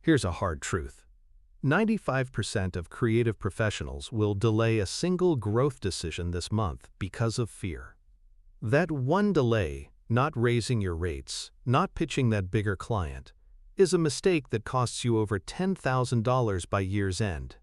Here's a hard truth. 95% of creative professionals will delay a single growth decision this month because of fear. That one delay, not raising your rates, not pitching that bigger client, is a mistake that costs you over $10,000 by year's end.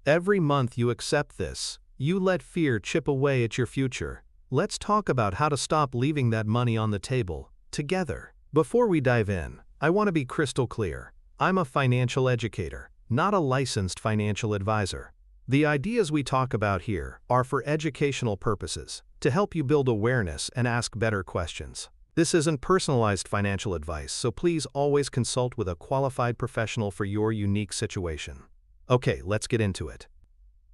Every month you accept this, you let fear chip away at your future. Let's talk about how to stop leaving that money on the table, together. Before we dive in, I want to be crystal clear. I'm a financial educator, not a licensed financial advisor. The ideas we talk about here are for educational purposes, to help you build awareness and ask better questions. This isn't personalized financial advice, so please always consult with a qualified professional for your unique situation. Okay, let's get into it.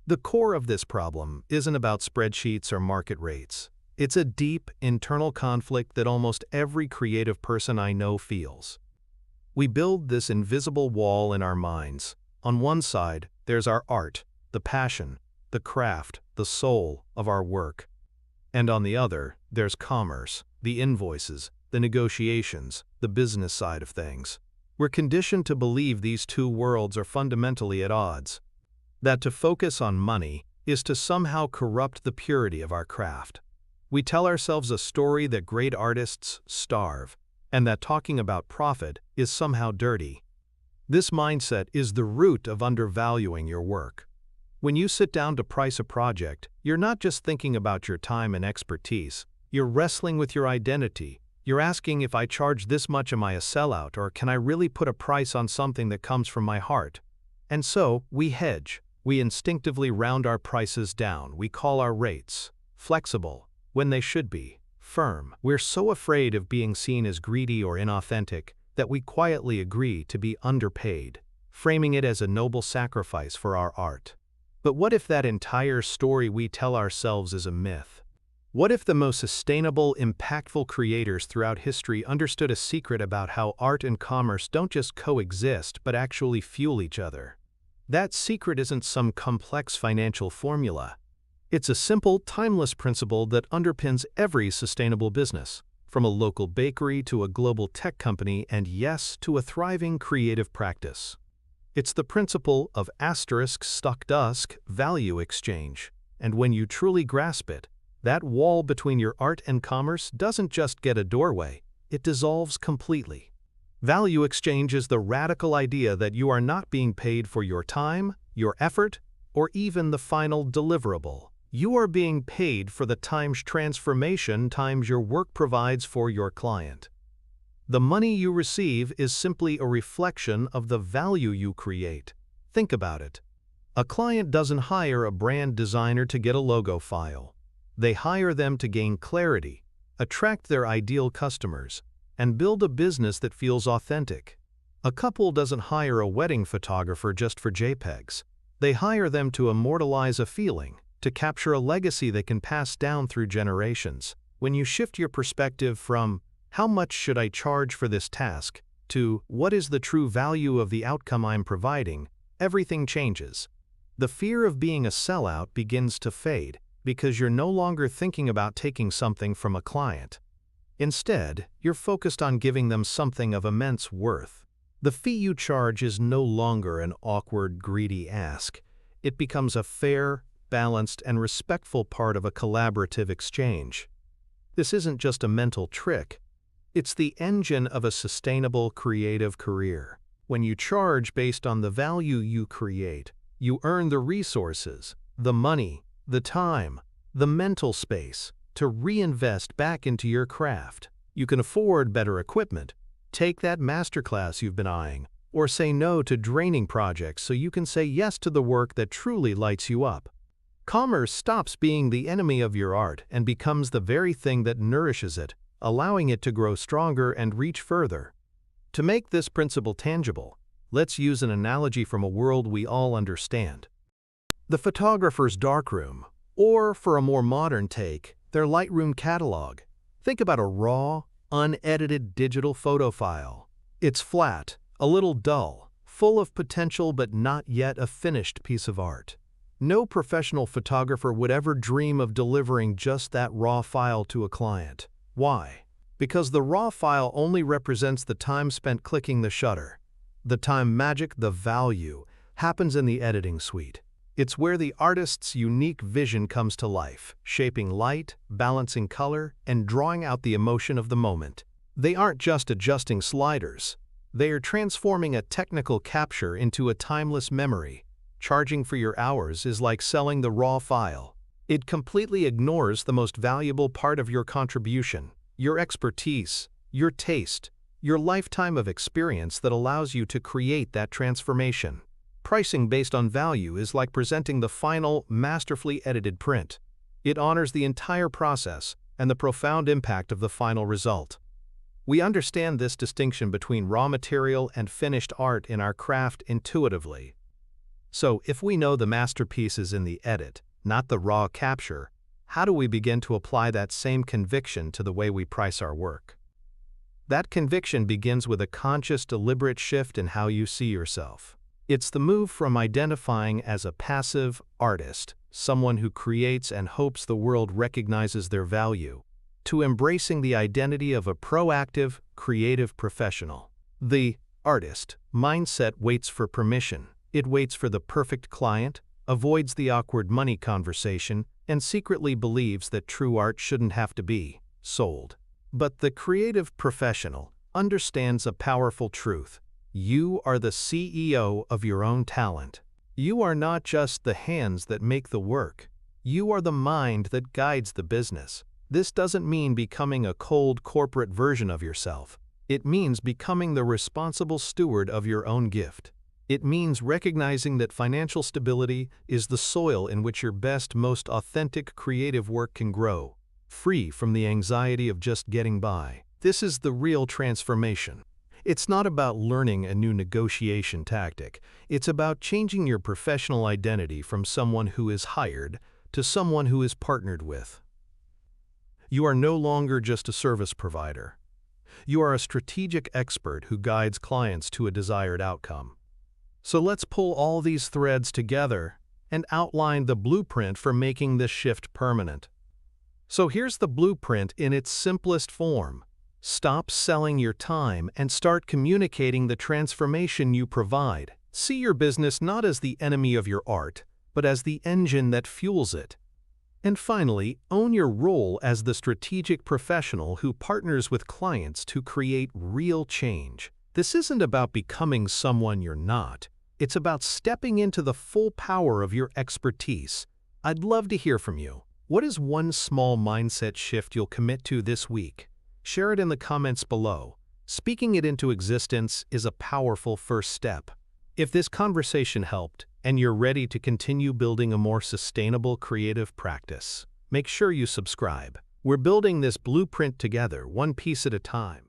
The core of this problem isn't about spreadsheets or market rates. It's a deep, internal conflict that almost every creative person I know feels. We build this invisible wall in our minds. On one side, there's our art, the passion, the craft, the soul of our work. And on the other, there's commerce, the invoices, the negotiations, the business side of things. We're conditioned to believe these two worlds are fundamentally at odds. That to focus on money is to somehow corrupt the purity of our craft. We tell ourselves a story that great artists starve, and that talking about profit is somehow dirty. This mindset is the root of undervaluing your work. When you sit down to price a project, you're not just thinking about your time and expertise, you're wrestling with your identity. You're asking, if I charge this much, am I a sellout, or can I really put a price on something that comes from my heart? And so, we hedge. We instinctively round our prices down. We call our rates flexible when they should be firm. We're so afraid of being seen as greedy or inauthentic that we quietly agree to be underpaid, framing it as a noble sacrifice for our art. But what if that entire story we tell ourselves is a myth? What if the most sustainable, impactful creators throughout history understood a secret about how art and commerce don't just coexist but actually fuel each other? That secret isn't some complex financial formula. It's a simple, timeless principle that underpins every sustainable business, from a local bakery to a global tech company and, yes, to a thriving creative practice. It's the principle of value exchange, and when you truly grasp it, that wall between your art and commerce doesn't just get a doorway, it dissolves completely. Value exchange is the radical idea that you are not being paid for your time, your effort, or even the final deliverable. You are being paid for the times transformation times your work provides for your client. The money you receive is simply a reflection of the value you create. Think about it. A client doesn't hire a brand designer to get a logo file. They hire them to gain clarity, attract their ideal customers, and build a business that feels authentic. A couple doesn't hire a wedding photographer just for JPEGs. They hire them to immortalize a feeling, to capture a legacy that can pass down through generations. When you shift your perspective from, how much should I charge for this task, to, what is the true value of the outcome I'm providing, everything changes. The fear of being a sellout begins to fade, because you're no longer thinking about taking something from a client. Instead, you're focused on giving them something of immense worth. The fee you charge is no longer an awkward, greedy ask. It becomes a fair, balanced, and respectful part of a collaborative exchange. This isn't just a mental trick. It's the engine of a sustainable, creative career. When you charge based on the value you create, you earn the resources, the money, the time, the mental space to reinvest back into your craft. You can afford better equipment, take that masterclass you've been eyeing, or say no to draining projects so you can say yes to the work that truly lights you up. Commerce stops being the enemy of your art and becomes the very thing that nourishes it, allowing it to grow stronger and reach further. To make this principle tangible, let's use an analogy from a world we all understand. The photographer's darkroom, or for a more modern take, their Lightroom catalog. Think about a raw, unedited digital photo file. It's flat, a little dull, full of potential but not yet a finished piece of art. No professional photographer would ever dream of delivering just that raw file to a client. Why? Because the raw file only represents the time spent clicking the shutter. The time magic, the value, happens in the editing suite. It's where the artist's unique vision comes to life, shaping light, balancing color, and drawing out the emotion of the moment. They aren't just adjusting sliders. They are transforming a technical capture into a timeless memory. Charging for your hours is like selling the raw file. It completely ignores the most valuable part of your contribution, your expertise, your taste, your lifetime of experience that allows you to create that transformation. Pricing based on value is like presenting the final, masterfully edited print. It honors the entire process and the profound impact of the final result. We understand this distinction between raw material and finished art in our craft intuitively. So, if we know the masterpiece is in the edit, not the raw capture, how do we begin to apply that same conviction to the way we price our work? That conviction begins with a conscious, deliberate shift in how you see yourself. It's the move from identifying as a passive artist, someone who creates and hopes the world recognizes their value, to embracing the identity of a proactive, creative professional. The artist mindset waits for permission. It waits for the perfect client, avoids the awkward money conversation, and secretly believes that true art shouldn't have to be sold. But the creative professional understands a powerful truth. You are the CEO of your own talent. You are not just the hands that make the work. You are the mind that guides the business. This doesn't mean becoming a cold corporate version of yourself. It means becoming the responsible steward of your own gift. It means recognizing that financial stability is the soil in which your best, most authentic creative work can grow, free from the anxiety of just getting by. This is the real transformation. It's not about learning a new negotiation tactic. It's about changing your professional identity from someone who is hired to someone who is partnered with. You are no longer just a service provider. You are a strategic expert who guides clients to a desired outcome. So let's pull all these threads together and outline the blueprint for making this shift permanent. So here's the blueprint in its simplest form. Stop selling your time and start communicating the transformation you provide. See your business not as the enemy of your art, but as the engine that fuels it. And finally, own your role as the strategic professional who partners with clients to create real change. This isn't about becoming someone you're not. It's about stepping into the full power of your expertise. I'd love to hear from you. What is one small mindset shift you'll commit to this week? Share it in the comments below. Speaking it into existence is a powerful first step. If this conversation helped and you're ready to continue building a more sustainable creative practice, make sure you subscribe. We're building this blueprint together, one piece at a time.